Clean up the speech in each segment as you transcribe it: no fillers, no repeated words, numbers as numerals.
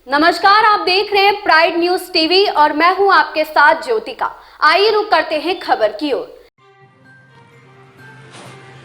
नमस्कार, आप देख रहे हैं प्राइड न्यूज टीवी और मैं हूं आपके साथ ज्योतिका। आइए रुक करते हैं खबर की ओर।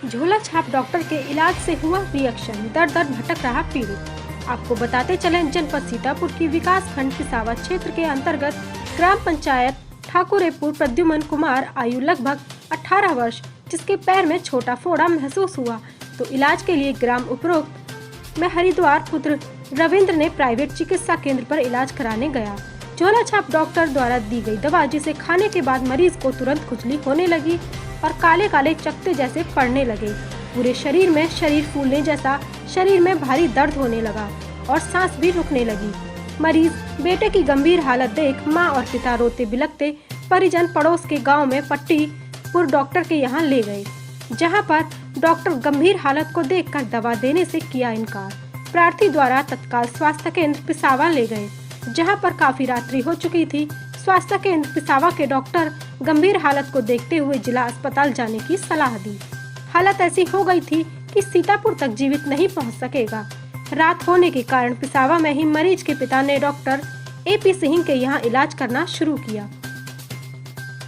झोला छाप डॉक्टर के इलाज से हुआ रिएक्शन, दर दर भटक रहा पीड़ित। आपको बताते चलें, जनपद सीतापुर की विकास खंड पिसावा क्षेत्र के अंतर्गत ग्राम पंचायत ठाकुरेपुर प्रद्युमन कुमार, आयु लगभग 18 वर्ष, जिसके पैर में छोटा फोड़ा महसूस हुआ तो इलाज के लिए ग्राम उपरोक्त में हरिद्वार पुत्र रविंद्र ने प्राइवेट चिकित्सा केंद्र पर इलाज कराने गया। झोला छाप डॉक्टर द्वारा दी गई दवा जिसे खाने के बाद मरीज को तुरंत खुजली होने लगी और काले काले चकत्ते जैसे पड़ने लगे। पूरे शरीर में शरीर फूलने जैसा, शरीर में भारी दर्द होने लगा और सांस भी रुकने लगी। मरीज बेटे की गंभीर हालत देख मां और पिता रोते बिलखते परिजन पड़ोस के गांव में पट्टीपुर डॉक्टर के यहां ले गए, जहां पर डॉक्टर गंभीर हालत को देखकर दवा देने से किया इनकार। प्रार्थी द्वारा तत्काल स्वास्थ्य केंद्र पिसावा ले गए, जहां पर काफी रात्रि हो चुकी थी। स्वास्थ्य केंद्र पिसावा के डॉक्टर गंभीर हालत को देखते हुए जिला अस्पताल जाने की सलाह दी। हालत ऐसी हो गई थी कि सीतापुर तक जीवित नहीं पहुंच सकेगा। रात होने के कारण पिसावा में ही मरीज के पिता ने डॉक्टर AP सिंह के यहां इलाज करना शुरू किया।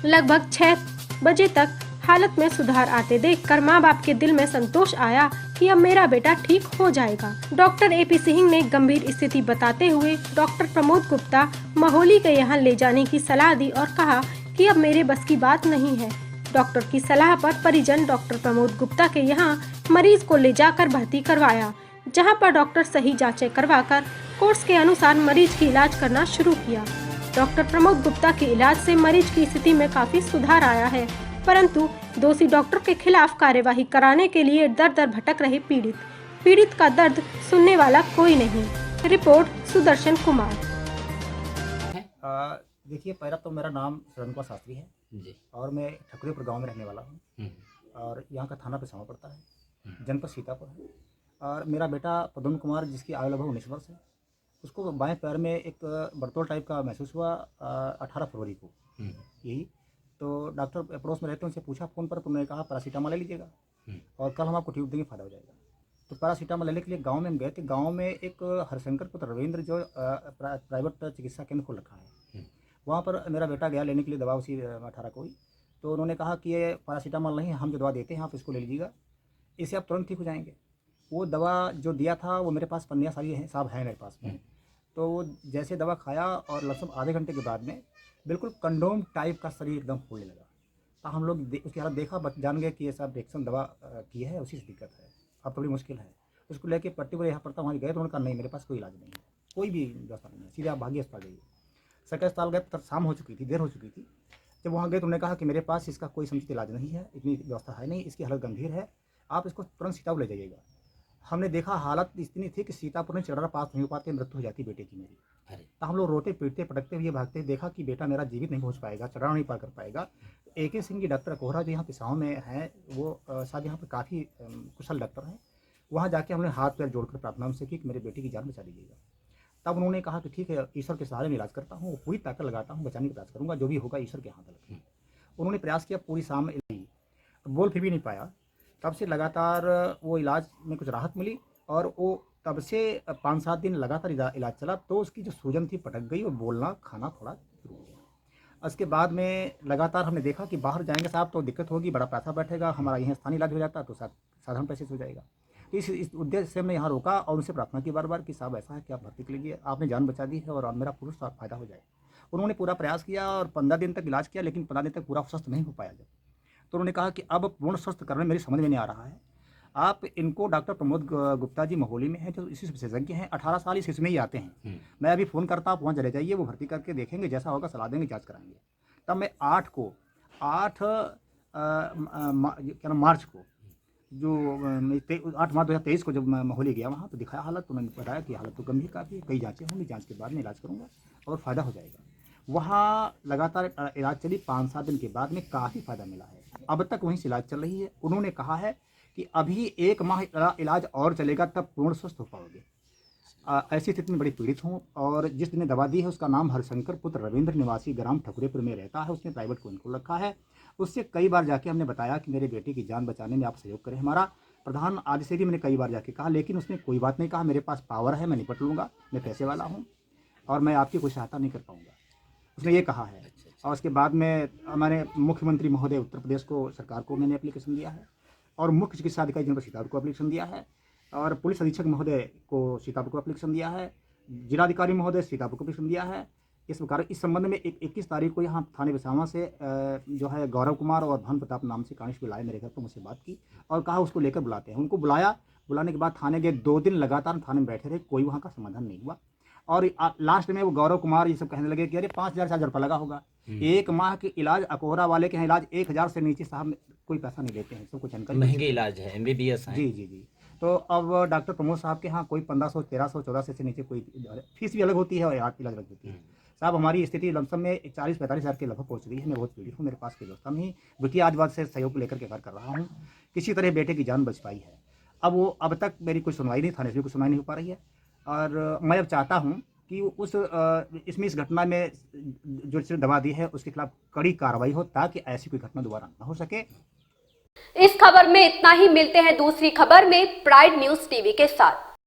लगभग 6 बजे तक हालत में सुधार आते देखकर मां बाप के दिल में संतोष आया कि अब मेरा बेटा ठीक हो जाएगा। डॉक्टर AP सिंह ने गंभीर स्थिति बताते हुए डॉक्टर प्रमोद गुप्ता महोली के यहाँ ले जाने की सलाह दी और कहा कि अब मेरे बस की बात नहीं है। डॉक्टर की सलाह पर परिजन डॉक्टर प्रमोद गुप्ता के यहाँ मरीज को ले जाकर भर्ती करवाया, जहाँ पर डॉक्टर सही जांचें करवाकर कोर्स के अनुसार मरीज की इलाज करना शुरू किया। डॉक्टर प्रमोद गुप्ता के इलाज से मरीज की स्थिति में काफी सुधार आया है, परंतु दोषी डॉक्टर के खिलाफ कार्यवाही कराने के लिए दर दर भटक रहे पीड़ित का दर्द सुनने वाला कोई नहीं। रिपोर्ट सुदर्शन कुमार। देखिए, पहला तो मेरा नाम शरण कुमार शास्त्री है जी। और मैं ठकुरेपुर गांव में रहने वाला हूँ और यहाँ का थाना पिसावा पड़ता है, जनपद सीतापुर है। और मेरा बेटा प्रद्युमन कुमार, जिसकी आयु लगभग 19 वर्ष है, उसको बाएं पैर में एक बर्तोल टाइप का महसूस हुआ 18 फरवरी को। यही तो डॉक्टर पड़ोस में रहते हैं, उनसे पूछा फ़ोन पर, तो उन्होंने कहा पैरासीटामोल ले लीजिएगा और कल हम आपको ट्यूब देंगे, फ़ायदा हो जाएगा। तो पैरासीटामोल लेने के लिए गांव में हम गए थे। गांव में एक हरिशंकर पुत्र रविंद्र जो प्राइवेट चिकित्सा केंद्र खोल रखा है, वहाँ पर मेरा बेटा गया लेने के लिए दवा उसी 18 को ही। तो उन्होंने कहा कि ये पैरासीटामोल नहीं है, हम जो दवा देते हैं आप इसको ले लीजिएगा, इससे आप तुरंत ठीक हो जाएंगे। वो दवा जो दिया था वो मेरे पास पन्नियाँ सारी हैं, साहब है मेरे पास में। तो वो जैसे दवा खाया और लगभग आधे घंटे के बाद में बिल्कुल कंडोम टाइप का शरीर एकदम फूलने लगा। तो हम लोग उसकी हालत देखा, जान गए कि ये सब रिएक्शन दवा की है, उसी से दिक्कत है, अब थोड़ी मुश्किल है। उसको लेके पट्टीपुर यहाँ पड़ता, वहाँ गए तो उन्होंने कहा नहीं, मेरे पास कोई इलाज नहीं है, कोई भी व्यवस्था नहीं है, सीधे आप भाग्य अस्पताल जाइए। सरकारी अस्पताल गए, तब शाम हो चुकी थी, देर हो चुकी थी। जब वहाँ गए तो उन्होंने कहा कि मेरे पास इसका कोई समुचित इलाज नहीं है, इतनी व्यवस्था है नहीं, इसकी हालत गंभीर है, आप इसको तुरंत सीतापुर ले जाइएगा। हमने देखा हालत इतनी थी कि सीतापुर में चढ़ना पास नहीं हो पाते, मृत्यु हो जाती बेटे की मेरी। तो हम लोग रोते पीटते पटकते हुए भागते, देखा कि बेटा मेरा जीवित नहीं पहुंच पाएगा, चढ़ाना नहीं पार कर पाएगा। AK सिंह की डॉक्टर कोहरा जो यहाँ पिसाव में है, वो शायद यहाँ पर काफ़ी कुशल डॉक्टर हैं। वहाँ जाके हमने हाथ पैर जोड़कर प्रार्थना उनसे की कि मेरे बेटे की जान बचा लीजिएगा। तब उन्होंने कहा कि ठीक है, ईश्वर के सहारे में इलाज करता हूँ, पूरी ताकत लगाता हूँ, बचाने का प्रयास करूँगा, जो भी होगा ईश्वर के हाथ लगे। उन्होंने प्रयास किया, पूरी शाम बोल फिर भी नहीं पाया। तब से लगातार वो इलाज में कुछ राहत मिली और वो तब से 5-7 दिन लगातार इलाज चला, तो उसकी जो सूजन थी पटक गई और बोलना खाना थोड़ा शुरू हो गया। उसके बाद में लगातार हमने देखा कि बाहर जाएंगे साहब तो दिक्कत होगी, बड़ा पैसा बैठेगा, हमारा यहाँ स्थानीय इलाज हो जाता तो साधारण पैसे से हो जाएगा। तो इस उद्देश्य से हमने यहाँ रोका और उनसे प्रार्थना की बार बार कि साहब ऐसा है कि आप भर्ती कर लीजिए, आपने जान बचा दी है और मेरा पुरुष फ़ायदा हो जाए। उन्होंने पूरा प्रयास किया और 15 दिन तक इलाज किया, लेकिन 15 दिन तक पूरा स्वस्थ नहीं हो पाया। जब तो उन्होंने कहा कि अब पूर्ण स्वस्थ करने मेरी समझ में नहीं आ रहा है, आप इनको डॉक्टर प्रमोद गुप्ता जी महोली में हैं जो इसी विशेषज्ञ हैं, 18 साल इस इसमें ही आते हैं। मैं अभी फ़ोन करता, आप वहाँ चले जाइए, वो भर्ती करके देखेंगे, जैसा होगा सलाह देंगे, जांच कराएंगे। तब मैं 8 मार्च को जो 8 मार्च 2023 को जब मैं महोली गया वहाँ तो दिखाया हालत, तो उन्होंने बताया कि हालत तो गंभीर काफ़ी, कई जाँचें होंगी, जाँच के बाद में इलाज करूँगा और फ़ायदा हो जाएगा। वहाँ लगातार इलाज चली, 5-7 दिन के बाद में काफ़ी फ़ायदा मिला है। अब तक वहीं से इलाज चल रही है। उन्होंने कहा है कि अभी 1 माह इलाज और चलेगा, तब पूर्ण स्वस्थ हो पाओगे। ऐसी स्थिति में बड़ी पीड़ित हूँ और जिस ने दवा दी है उसका नाम हरिशंकर पुत्र रविंद्र, निवासी ग्राम ठकुरेपुर में रहता है, उसने प्राइवेट क्लिनिक खोल रखा है। उससे कई बार जाके हमने बताया कि मेरे बेटे की जान बचाने में आप सहयोग करें हमारा। प्रधान आदि से भी मैंने कई बार जाके कहा, लेकिन उसने कोई बात नहीं कहा, मेरे पास पावर है, मैं निपट लूँगा, मैं पैसे वाला हूँ। और मैं आपकी कोई सहायता नहीं कर पाऊँगा, उसने ये कहा है। और उसके बाद में मैंने मुख्यमंत्री महोदय उत्तर प्रदेश को, सरकार को मैंने एप्लीकेशन दिया है, और मुख्य चिकित्सा अधिकारी जनपद सीतापुर को एप्लीकेशन दिया है, और पुलिस अधीक्षक महोदय को सीतापुर को एप्लीकेशन दिया है, जिलाधिकारी महोदय सीतापुर को एप्लीकेशन दिया है। इस प्रकार इस संबंध में 21 तारीख को यहाँ थाने बिसावा से जो है गौरव कुमार और भानु प्रताप नाम से कांस्टेबल आए मेरे घर पर, मुझसे बात की और कहा उसको लेकर बुलाते हैं। उनको बुलाया, बुलाने के बाद थाने गए, 2 दिन लगातार थाने में बैठे रहे, कोई वहाँ का समाधान नहीं हुआ। और लास्ट में वो गौरव कुमार ये सब कहने लगे कि अरे 5,000 रुपये लगा होगा, 1 माह के इलाज अकोहरा वाले के यहाँ इलाज 1,000 से नीचे साहब कोई पैसा नहीं लेते हैं, सबको जानकारी। महंगे इलाज है, MBBS है। जी जी जी। तो अब डॉक्टर प्रमोद साहब के यहाँ कोई 1500, 1300, 1400 से नीचे कोई फीस भी अलग होती है और इलाज अलग होती है। साहब हमारी स्थिति लमसम में 40-45 हज़ार के लगभग पहुँच गई है। मैं बहुत पीड़ित हूँ, मेरे पास कोई व्यवस्था नहीं, वित्तीय आदिवाद से सहयोग लेकर के कार्य कर रहा हूँ। किसी तरह बेटे की जान बच पाई है। अब तक मेरी कोई सुनवाई नहीं, थाने से कोई सुनवाई नहीं हो पा रही है। और मैं अब चाहता हूँ कि इस घटना में जो इसने दबा दी है उसके खिलाफ कड़ी कार्रवाई हो, ताकि ऐसी कोई घटना दोबारा न हो सके। इस खबर में इतना ही। मिलते हैं दूसरी खबर में प्राइड न्यूज़ टीवी के साथ।